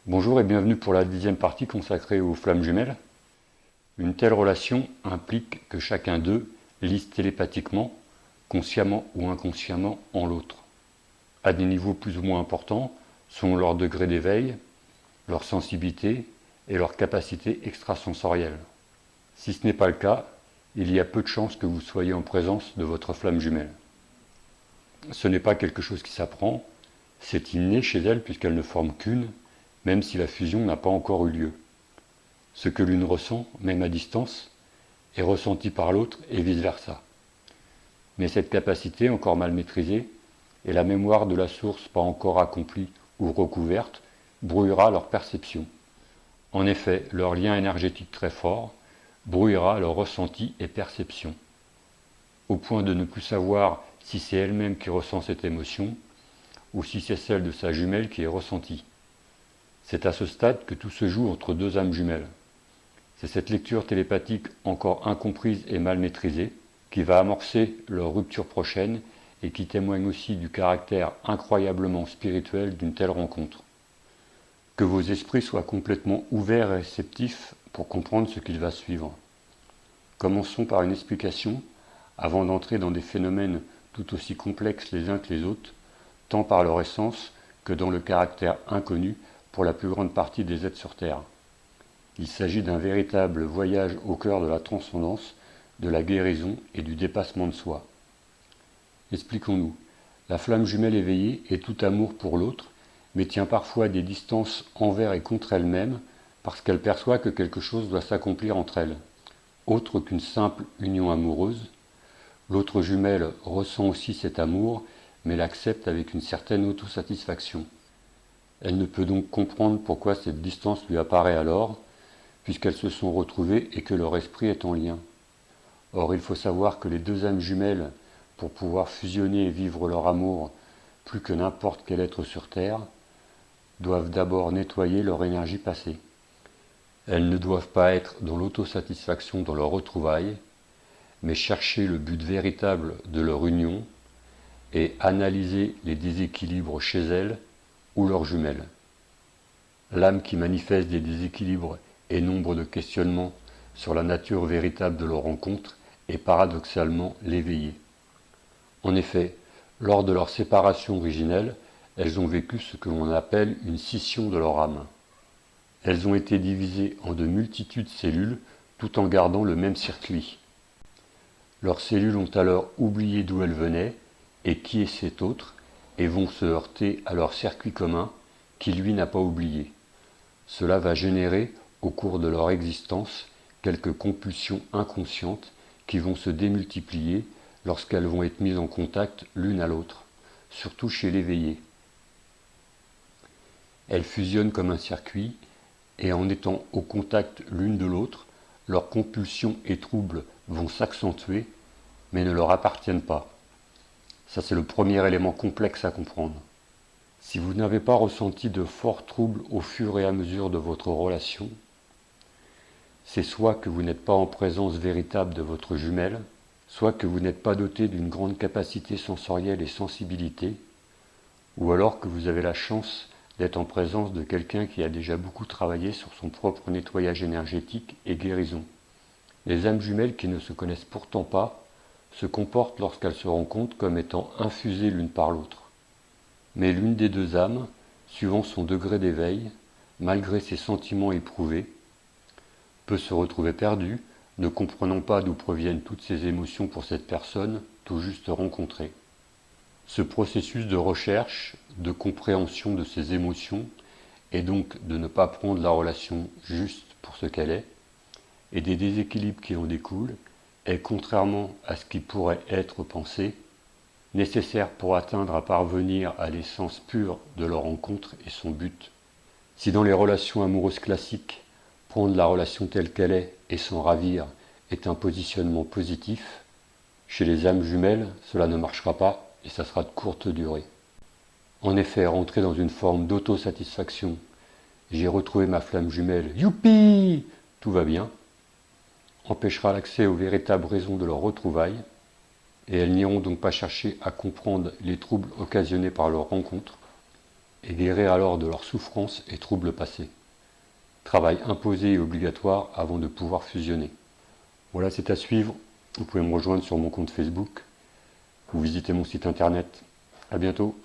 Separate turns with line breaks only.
Bonjour et bienvenue pour la 10e partie consacrée aux flammes jumelles. Une telle relation implique que chacun d'eux lise télépathiquement, consciemment ou inconsciemment, en l'autre, à des niveaux plus ou moins importants, selon leur degré d'éveil, leur sensibilité et leur capacité extrasensorielle. Si ce n'est pas le cas, il y a peu de chances que vous soyez en présence de votre flamme jumelle. Ce n'est pas quelque chose qui s'apprend, c'est inné chez elle puisqu'elle ne forme qu'une, même si la fusion n'a pas encore eu lieu. Ce que l'une ressent, même à distance, est ressenti par l'autre et vice-versa. Mais cette capacité, encore mal maîtrisée, et la mémoire de la source pas encore accomplie ou recouverte, brouillera leur perception. En effet, leur lien énergétique très fort brouillera leur ressenti et perception, au point de ne plus savoir si c'est elle-même qui ressent cette émotion, ou si c'est celle de sa jumelle qui est ressentie. C'est à ce stade que tout se joue entre deux âmes jumelles. C'est cette lecture télépathique encore incomprise et mal maîtrisée qui va amorcer leur rupture prochaine et qui témoigne aussi du caractère incroyablement spirituel d'une telle rencontre. Que vos esprits soient complètement ouverts et réceptifs pour comprendre ce qu'il va suivre. Commençons par une explication avant d'entrer dans des phénomènes tout aussi complexes les uns que les autres, tant par leur essence que dans le caractère inconnu pour la plus grande partie des êtres sur Terre. Il s'agit d'un véritable voyage au cœur de la transcendance, de la guérison et du dépassement de soi. Expliquons-nous. La flamme jumelle éveillée est tout amour pour l'autre, mais tient parfois des distances envers et contre elle-même, parce qu'elle perçoit que quelque chose doit s'accomplir entre elles. Autre qu'une simple union amoureuse, l'autre jumelle ressent aussi cet amour, mais l'accepte avec une certaine autosatisfaction. Elle ne peut donc comprendre pourquoi cette distance lui apparaît alors, puisqu'elles se sont retrouvées et que leur esprit est en lien. Or, il faut savoir que les deux âmes jumelles, pour pouvoir fusionner et vivre leur amour plus que n'importe quel être sur Terre, doivent d'abord nettoyer leur énergie passée. Elles ne doivent pas être dans l'autosatisfaction dans leur retrouvaille, mais chercher le but véritable de leur union et analyser les déséquilibres chez elles ou leurs jumelles. L'âme qui manifeste des déséquilibres et nombre de questionnements sur la nature véritable de leur rencontre est paradoxalement l'éveillée. En effet, lors de leur séparation originelle, elles ont vécu ce que l'on appelle une scission de leur âme. Elles ont été divisées en de multitudes de cellules tout en gardant le même circuit. Leurs cellules ont alors oublié d'où elles venaient et qui est cet autre, et vont se heurter à leur circuit commun, qui lui n'a pas oublié. Cela va générer, au cours de leur existence, quelques compulsions inconscientes qui vont se démultiplier lorsqu'elles vont être mises en contact l'une à l'autre, surtout chez l'éveillé. Elles fusionnent comme un circuit, et en étant au contact l'une de l'autre, leurs compulsions et troubles vont s'accentuer, mais ne leur appartiennent pas. Ça, c'est le premier élément complexe à comprendre. Si vous n'avez pas ressenti de forts troubles au fur et à mesure de votre relation, c'est soit que vous n'êtes pas en présence véritable de votre jumelle, soit que vous n'êtes pas doté d'une grande capacité sensorielle et sensibilité, ou alors que vous avez la chance d'être en présence de quelqu'un qui a déjà beaucoup travaillé sur son propre nettoyage énergétique et guérison. Les âmes jumelles qui ne se connaissent pourtant pas se comportent lorsqu'elles se rencontrent comme étant infusées l'une par l'autre. Mais l'une des deux âmes, suivant son degré d'éveil, malgré ses sentiments éprouvés, peut se retrouver perdue, ne comprenant pas d'où proviennent toutes ces émotions pour cette personne tout juste rencontrée. Ce processus de recherche, de compréhension de ces émotions, et donc de ne pas prendre la relation juste pour ce qu'elle est, et des déséquilibres qui en découlent, est, contrairement à ce qui pourrait être pensé, nécessaire pour atteindre à parvenir à l'essence pure de leur rencontre et son but. Si dans les relations amoureuses classiques, prendre la relation telle qu'elle est et s'en ravir est un positionnement positif, chez les âmes jumelles, cela ne marchera pas et ça sera de courte durée. En effet, rentrer dans une forme d'autosatisfaction, j'ai retrouvé ma flamme jumelle, youpi, tout va bien, empêchera l'accès aux véritables raisons de leur retrouvailles, et elles n'iront donc pas chercher à comprendre les troubles occasionnés par leur rencontre, et guérir alors de leurs souffrances et troubles passés. Travail imposé et obligatoire avant de pouvoir fusionner. Voilà, c'est à suivre. Vous pouvez me rejoindre sur mon compte Facebook ou visiter mon site internet. À bientôt.